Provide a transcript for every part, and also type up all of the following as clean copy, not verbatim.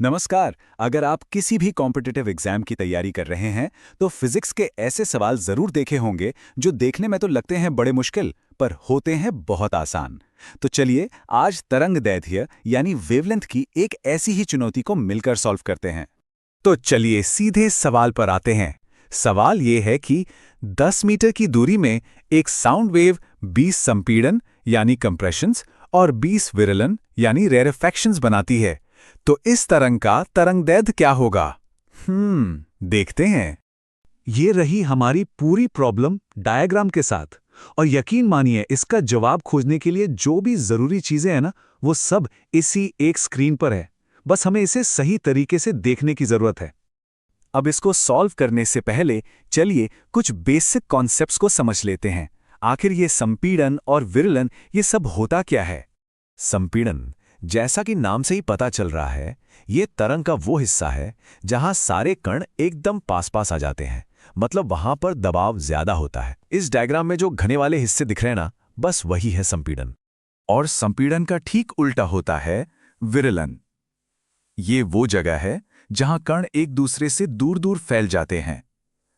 नमस्कार। अगर आप किसी भी कॉम्पिटिटिव एग्जाम की तैयारी कर रहे हैं तो फिजिक्स के ऐसे सवाल जरूर देखे होंगे जो देखने में तो लगते हैं बड़े मुश्किल पर होते हैं बहुत आसान। तो चलिए आज तरंग दैर्ध्य यानी वेवलेंथ की एक ऐसी ही चुनौती को मिलकर सॉल्व करते हैं। तो चलिए सीधे सवाल पर आते हैं। सवाल ये है कि 10 मीटर की दूरी में एक साउंड वेव 20 संपीड़न यानी कंप्रेशंस और 20 विरलन यानी रेरेफैक्शंस बनाती है। तो इस तरंग का तरंगदैर्ध्य क्या होगा? देखते हैं। ये रही हमारी पूरी प्रॉब्लम डायग्राम के साथ। और यकीन मानिए इसका जवाब खोजने के लिए जो भी जरूरी चीजें हैं ना, वो सब इसी एक स्क्रीन पर है। बस हमें इसे सही तरीके से देखने की जरूरत है। अब इसको सॉल्व करने से पहले चलिए कुछ बेसिक कॉन्सेप्ट्स को समझ लेते हैं। आखिर ये संपीड़न और विरलन ये सब होता क्या है? संपीड़न, जैसा कि नाम से ही पता चल रहा है, ये तरंग का वो हिस्सा है जहां सारे कण एकदम पास पास आ जाते हैं। मतलब वहां पर दबाव ज्यादा होता है। इस डायग्राम में जो घने वाले हिस्से दिख रहे हैं ना, बस वही है संपीड़न। और संपीड़न का ठीक उल्टा होता है विरलन। ये वो जगह है जहां कण एक दूसरे से दूर दूर फैल जाते हैं।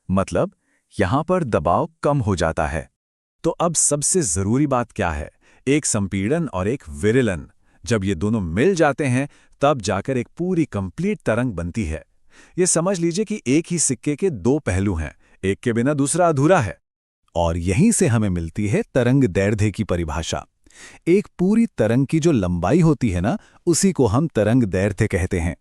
मतलब यहां पर दबाव कम हो जाता है। तो अब सबसे जरूरी बात क्या है? एक संपीड़न और एक विरलन जब ये दोनों मिल जाते हैं तब जाकर एक पूरी कंप्लीट तरंग बनती है। ये समझ लीजिए कि एक ही सिक्के के दो पहलू हैं, एक के बिना दूसरा अधूरा है। और यहीं से हमें मिलती है तरंग दैर्ध्य की परिभाषा। एक पूरी तरंग की जो लंबाई होती है ना, उसी को हम तरंग दैर्ध्य कहते हैं।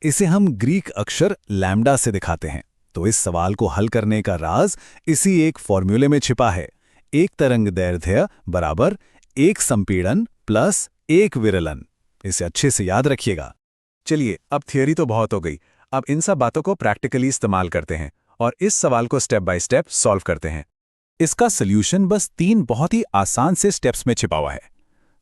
इसे हम ग्रीक अक्षर लैम्डा से दिखाते हैं। तो इस सवाल को हल करने का राज इसी एक फॉर्मूले में छिपा है। एक तरंग दैर्ध्य बराबर एक संपीड़न प्लस एक विरलन। इसे अच्छे से याद रखिएगा। चलिए अब थियरी तो बहुत हो गई, अब इन सब बातों को प्रैक्टिकली इस्तेमाल करते हैं और इस सवाल को स्टेप बाय स्टेप सॉल्व करते हैं। इसका सॉल्यूशन बस 3 बहुत ही आसान से स्टेप्स में छिपा हुआ है।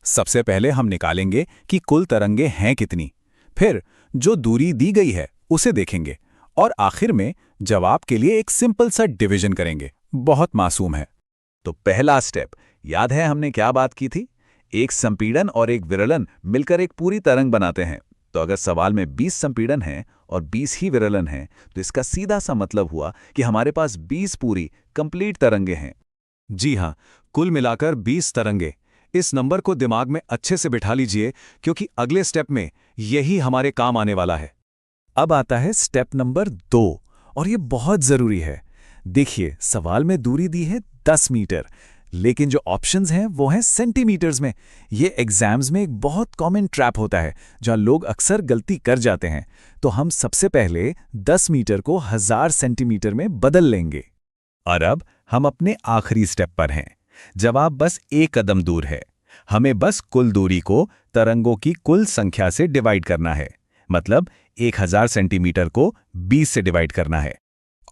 सबसे पहले हम निकालेंगे कि कुल तरंगे हैं कितनी, फिर जो दूरी दी गई है उसे देखेंगे और आखिर में जवाब के लिए एक सिंपल सा डिवीजन करेंगे। बहुत मासूम है। तो पहला स्टेप, याद है हमने क्या बात की थी? एक संपीड़न और एक विरलन मिलकर एक पूरी तरंग बनाते हैं। तो अगर सवाल में 20 संपीड़न हैं और 20 ही विरलन हैं, तो इसका सीधा सा मतलब हुआ कि हमारे पास 20 पूरी कंप्लीट तरंगे हैं। जी हाँ, कुल मिलाकर 20 तरंगे। इस नंबर को दिमाग में अच्छे से बिठा लीजिए क्योंकि अगले स्टेप में यही हमारे काम आने वाला है। अब आता है स्टेप नंबर 2 और ये बहुत जरूरी है। देखिए सवाल में दूरी दी है 10 मीटर, लेकिन जो ऑप्शंस हैं वो हैं सेंटीमीटर्स में। ये एग्जाम्स में एक बहुत कॉमन ट्रैप होता है जहां लोग अक्सर गलती कर जाते हैं। तो हम सबसे पहले 10 मीटर को 1000 सेंटीमीटर में बदल लेंगे। और अब हम अपने आखिरी स्टेप पर हैं। जवाब बस एक कदम दूर है। हमें बस कुल दूरी को तरंगों की कुल संख्या से डिवाइड करना है। मतलब 1000 सेंटीमीटर को 20 से डिवाइड करना है।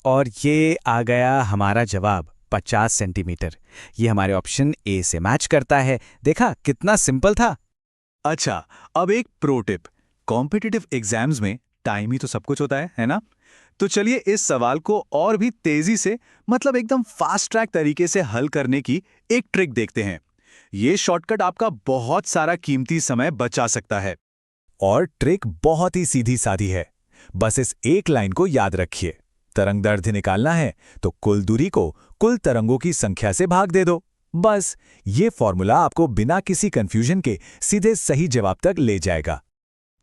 और ये आ गया हमारा जवाब 50 सेंटीमीटर। ये हमारे ऑप्शन ए से मैच करता है। देखा कितना सिंपल था। अच्छा, अब एक प्रो टिप। कॉम्पिटिटिव एग्जाम्स में टाइम ही तो सब कुछ होता है ना? तो चलिए इस सवाल को और भी तेजी से, मतलब एकदम फास्ट ट्रैक तरीके से हल करने की एक ट्रिक देखते हैं। ये शॉर्टकट आपका बहुत सारा कीमती समय बचा सकता है। और ट्रिक बहुत ही सीधी साधी है। बस इस एक लाइन को याद रखिए। तरंग दैर्ध्य निकालना है तो कुल दूरी को कुल तरंगों की संख्या से भाग दे दो। बस ये फॉर्मूला आपको बिना किसी कंफ्यूजन के सीधे सही जवाब तक ले जाएगा।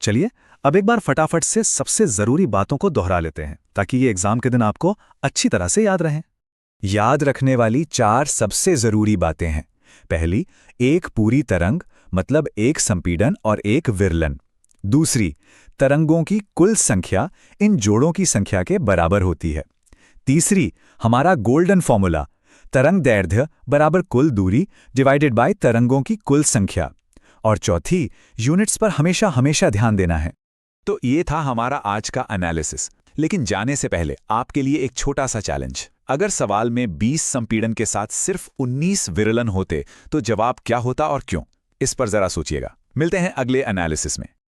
चलिए अब एक बार फटाफट से सबसे जरूरी बातों को दोहरा लेते हैं ताकि ये एग्जाम के दिन आपको अच्छी तरह से याद रहें। याद रखने वाली 4 सबसे जरूरी बातें हैं। पहली, एक पूरी तरंग मतलब एक संपीड़न और एक विरलन। दूसरी, तरंगों की कुल संख्या इन जोड़ों की संख्या के बराबर होती है। तीसरी, हमारा गोल्डन फॉर्मूला, तरंग दैर्ध्य बराबर कुल दूरी डिवाइडेड बाय तरंगों की कुल संख्या। और चौथी, यूनिट्स पर हमेशा हमेशा ध्यान देना है। तो ये था हमारा आज का एनालिसिस। लेकिन जाने से पहले आपके लिए एक छोटा सा चैलेंज। अगर सवाल में 20 संपीड़न के साथ सिर्फ 19 विरलन होते तो जवाब क्या होता और क्यों? इस पर जरा सोचिएगा। मिलते हैं अगले एनालिसिस में।